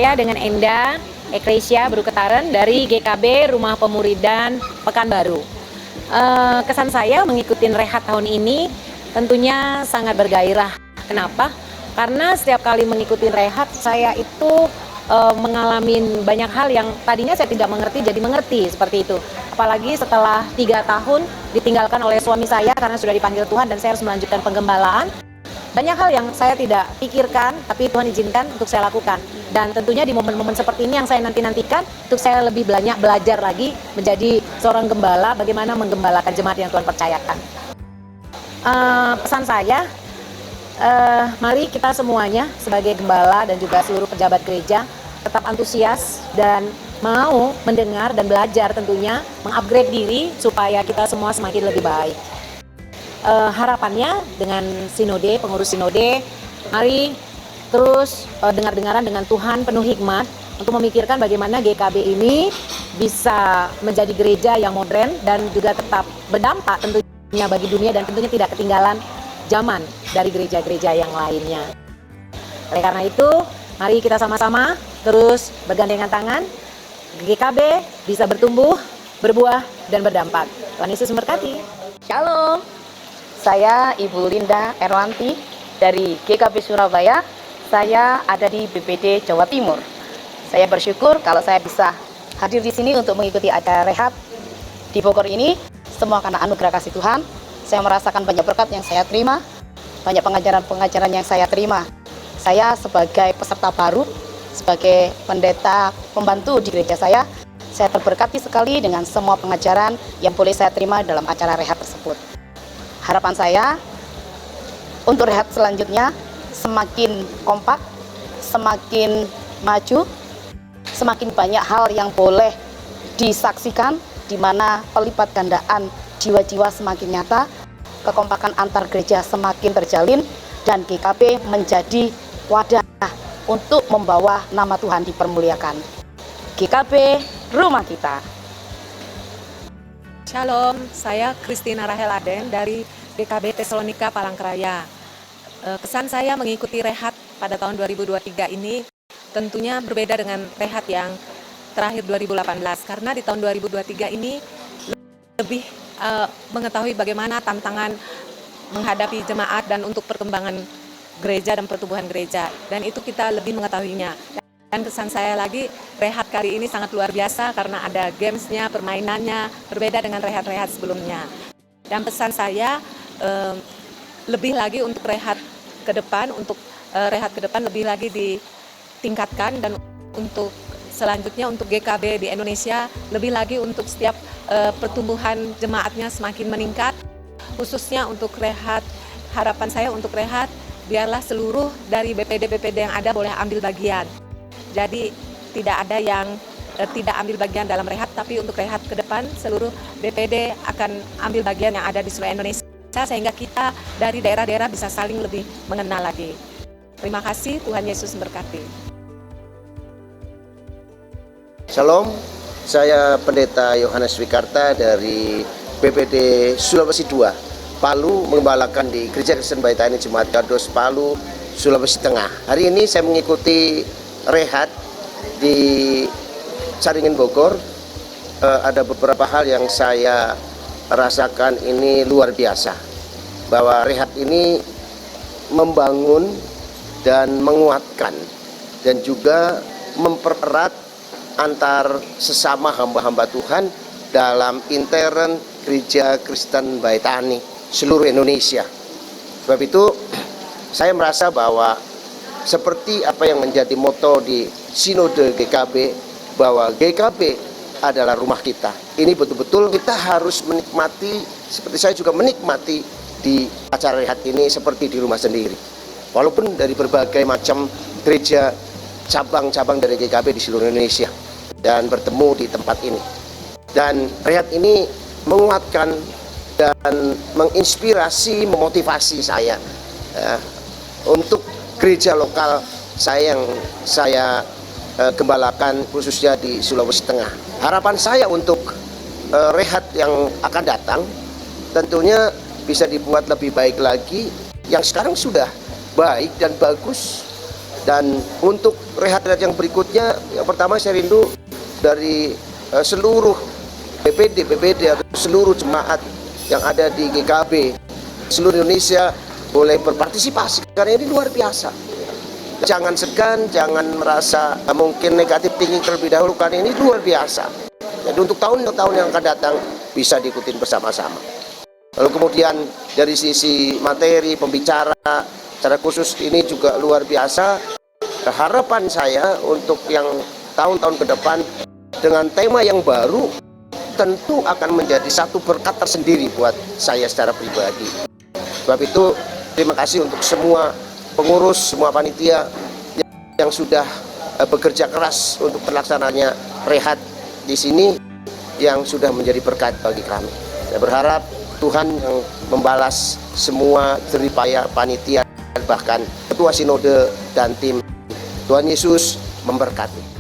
saya dengan Enda Eklesia Beruketaren dari GKB Rumah Pemuridan Pekanbaru. Kesan saya mengikuti rehat tahun ini tentunya sangat bergairah. Kenapa? Karena setiap kali mengikuti rehat saya itu mengalami banyak hal yang tadinya saya tidak mengerti jadi mengerti, seperti itu. Apalagi setelah 3 tahun ditinggalkan oleh suami saya karena sudah dipanggil Tuhan dan saya harus melanjutkan penggembalaan. Banyak hal yang saya tidak pikirkan, tapi Tuhan izinkan untuk saya lakukan. Dan tentunya di momen-momen seperti ini yang saya nanti-nantikan, untuk saya lebih banyak belajar lagi menjadi seorang gembala, bagaimana menggembalakan jemaat yang Tuhan percayakan. Pesan saya, mari kita semuanya sebagai gembala dan juga seluruh pejabat gereja tetap antusias dan mau mendengar dan belajar, tentunya mengupgrade diri supaya kita semua semakin lebih baik. Harapannya dengan sinode, pengurus sinode, mari terus dengar-dengaran dengan Tuhan penuh hikmat untuk memikirkan bagaimana GKB ini bisa menjadi gereja yang modern dan juga tetap berdampak tentunya bagi dunia dan tentunya tidak ketinggalan zaman dari gereja-gereja yang lainnya. Oleh karena itu, mari kita sama-sama terus bergandengan tangan, GKB bisa bertumbuh, berbuah, dan berdampak. Tuhan Yesus memberkati. Shalom. Saya Ibu Linda Erwanti dari GKB Surabaya. Saya ada di BPD Jawa Timur. Saya bersyukur kalau saya bisa hadir di sini untuk mengikuti acara rehat di Bogor ini. Semua karena anugerah kasih Tuhan. Saya merasakan banyak berkat yang saya terima, banyak pengajaran-pengajaran yang saya terima. Saya sebagai peserta baru, sebagai pendeta pembantu di gereja saya terberkati sekali dengan semua pengajaran yang boleh saya terima dalam acara rehat tersebut. Harapan saya untuk rehat selanjutnya semakin kompak, semakin maju, semakin banyak hal yang boleh disaksikan, di mana pelipat gandaan jiwa-jiwa semakin nyata, kekompakan antar gereja semakin terjalin, dan GKB menjadi wadah untuk membawa nama Tuhan dipermuliakan. GKB, rumah kita. Shalom, saya Christina Rahel Aden dari GKB Tesalonika Palangkaraya. Kesan saya mengikuti rehat pada tahun 2023 ini tentunya berbeda dengan rehat yang terakhir 2018, karena di tahun 2023 ini lebih mengetahui bagaimana tantangan menghadapi jemaat dan untuk perkembangan gereja dan pertumbuhan gereja, dan itu kita lebih mengetahuinya. Dan kesan saya lagi, rehat kali ini sangat luar biasa karena ada gamesnya, permainannya, berbeda dengan rehat-rehat sebelumnya. Dan pesan saya lebih lagi untuk rehat ke depan, lebih lagi ditingkatkan, dan untuk selanjutnya untuk GKB di Indonesia, lebih lagi untuk setiap pertumbuhan jemaatnya semakin meningkat, khususnya untuk rehat. Harapan saya untuk rehat, biarlah seluruh dari BPD-BPD yang ada boleh ambil bagian. Jadi tidak ada yang tidak ambil bagian dalam rehat, tapi untuk rehat ke depan seluruh BPD akan ambil bagian yang ada di seluruh Indonesia, sehingga kita dari daerah-daerah bisa saling lebih mengenal lagi. Terima kasih, Tuhan Yesus memberkati. Shalom, saya Pendeta Yohanes Wikarta dari BPD Sulawesi II, Palu, mengembalakan di Gereja Kristen Baitani Jemaat Kados Palu, Sulawesi Tengah. Hari ini saya mengikuti rehat di Caringin Bogor. Ada beberapa hal yang saya rasakan ini luar biasa, bahwa rehat ini membangun dan menguatkan dan juga mempererat antar sesama hamba-hamba Tuhan dalam intern Gereja Kristen Baitani seluruh Indonesia. Sebab itu saya merasa bahwa seperti apa yang menjadi moto di Sinode GKB, bahwa GKB adalah rumah kita. Ini betul-betul kita harus menikmati, seperti saya juga menikmati di acara rehat ini seperti di rumah sendiri. Walaupun dari berbagai macam gereja, cabang-cabang dari GKB di seluruh Indonesia, dan bertemu di tempat ini. Dan rehat ini menguatkan dan menginspirasi, memotivasi saya untuk gereja lokal saya yang saya gembalakan khususnya di Sulawesi Tengah. Harapan saya untuk rehat yang akan datang tentunya bisa dibuat lebih baik lagi. Yang sekarang sudah baik dan bagus, Dan untuk rehat-rehat yang berikutnya, yang pertama saya rindu dari seluruh BPD atau seluruh jemaat yang ada di GKB seluruh Indonesia boleh berpartisipasi, karena ini luar biasa. Jangan segan, jangan merasa mungkin negatif thinking terlebih dahulu, karena ini luar biasa. Jadi untuk tahun-tahun yang akan datang bisa diikutin bersama-sama. Lalu kemudian dari sisi materi pembicara secara khusus ini juga luar biasa. Harapan saya untuk yang tahun-tahun ke depan dengan tema yang baru tentu akan menjadi satu berkat tersendiri buat saya secara pribadi. Sebab itu terima kasih untuk semua pengurus, semua panitia yang sudah bekerja keras untuk pelaksananya rehat di sini, yang sudah menjadi berkat bagi kami. Saya berharap Tuhan yang membalas semua jerih payah panitia, bahkan ketua sinode dan tim. Tuhan Yesus memberkati.